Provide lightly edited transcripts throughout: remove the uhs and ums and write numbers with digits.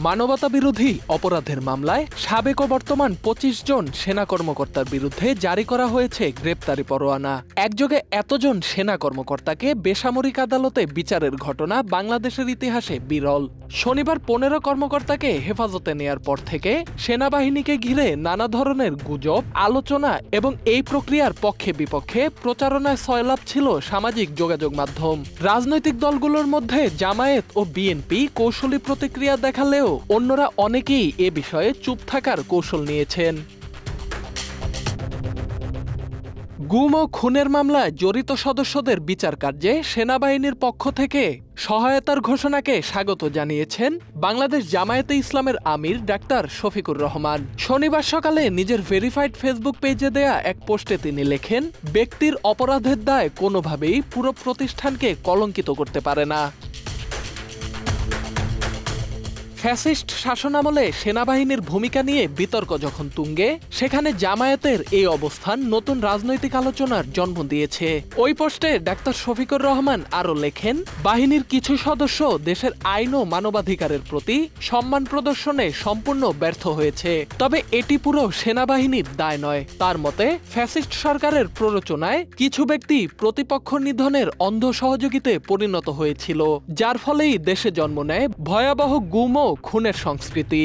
মানবতাবিরোধী অপরাধের মামলায় সাবেক ও বর্তমান ২৫ জন সেনা কর্মকর্তার বিরুদ্ধে জারি করা হয়েছে গ্রেপ্তারি পরোয়ানা। একযোগে এতজন সেনা কর্মকর্তাকে বেসামরিক আদালতে বিচারের ঘটনা বাংলাদেশের ইতিহাসে বিরল। শনিবার ১৫ কর্মকর্তাকে হেফাজতে নেয়ার পর থেকে সেনাবাহিনীকে ঘিরে নানা ধরনের গুজব, আলোচনা এবং এই প্রক্রিয়ার পক্ষে বিপক্ষে প্রচারণায় সয়লাভ ছিল সামাজিক যোগাযোগ মাধ্যম। রাজনৈতিক দলগুলোর মধ্যে জামায়াত ও বিএনপি কৌশলী প্রতিক্রিয়া দেখালেও অন্যরা অনেকেই এ বিষয়ে চুপ থাকার কৌশল নিয়েছেন। গুম ও খুনের মামলায় জড়িত সদস্যদের বিচার কার্যে সেনাবাহিনীর পক্ষ থেকে সহায়তার ঘোষণাকে স্বাগত জানিয়েছেন বাংলাদেশ জামায়াতে ইসলামের আমির ডাক্তার শফিকুর রহমান। শনিবার সকালে নিজের ভেরিফাইড ফেসবুক পেজে দেয়া এক পোস্টে তিনি লেখেন, ব্যক্তির অপরাধের দায় কোনোভাবেই পুরো প্রতিষ্ঠানকে কলঙ্কিত করতে পারে না। ফ্যাসিস্ট শাসনামলে সেনাবাহিনীর ভূমিকা নিয়ে বিতর্ক যখন তুঙ্গে, সেখানে জামায়াতের এই অবস্থান নতুন রাজনৈতিক আলোচনার জন্ম দিয়েছে। ওই পোস্টে ডাক্তার শফিকুর রহমান আরও লেখেন, বাহিনীর কিছু সদস্য দেশের আইন ও মানবাধিকারের প্রতি সম্মান প্রদর্শনে সম্পূর্ণ ব্যর্থ হয়েছে, তবে এটি পুরো সেনাবাহিনীর দায় নয়। তার মতে, ফ্যাসিস্ট সরকারের প্ররোচনায় কিছু ব্যক্তি প্রতিপক্ষ নিধনের অন্ধ সহযোগীতে পরিণত হয়েছিল, যার ফলেই দেশে জন্ম নেয় ভয়াবহ গুম ও খুনের সংস্কৃতি।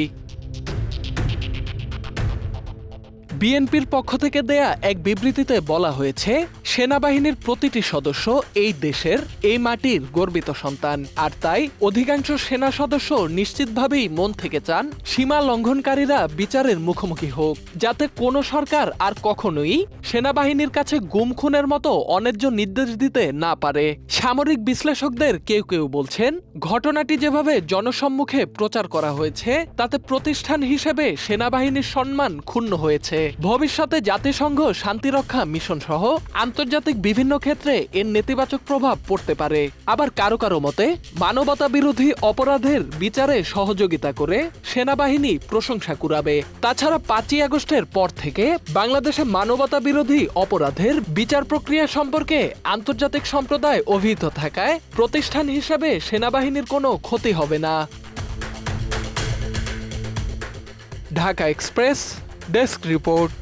বিএনপির পক্ষ থেকে দেয়া এক বিবৃতিতে বলা হয়েছে, সেনাবাহিনীর প্রতিটি সদস্য এই দেশের, এই মাটির গর্বিত সন্তান, আর তাই অধিকাংশ সেনা সদস্য নিশ্চিতভাবেই মন থেকে চান সীমা লঙ্ঘনকারীরা বিচারের মুখোমুখি হোক, যাতে কোনো সরকার আর কখনোই সেনাবাহিনীর কাছে গুম খুনের মতো অন্যায্য নির্দেশ দিতে না পারে। সামরিক বিশ্লেষকদের কেউ কেউ বলছেন, ঘটনাটি যেভাবে জনসম্মুখে প্রচার করা হয়েছে তাতে প্রতিষ্ঠান হিসেবে সেনাবাহিনীর সম্মান ক্ষুণ্ণ হয়েছে। ভবিষ্যতে জাতিসংঘ শান্তিরক্ষা মিশন সহ আন্তর্জাতিক বিভিন্ন ক্ষেত্রে এর নেতিবাচক প্রভাব পড়তে পারে। আবার কারো কারো মতে, মানবতা বিরোধী অপরাধের বিচারে সহযোগিতা করে সেনাবাহিনী প্রশংসা কুড়াবে। তাছাড়া ৫ই আগস্টের পর থেকে বাংলাদেশে মানবতা বিরোধী অপরাধের বিচার প্রক্রিয়া সম্পর্কে আন্তর্জাতিক সম্প্রদায় অভিহিত থাকায় প্রতিষ্ঠান হিসেবে সেনাবাহিনীর কোনো ক্ষতি হবে না। Dhaka express desk report.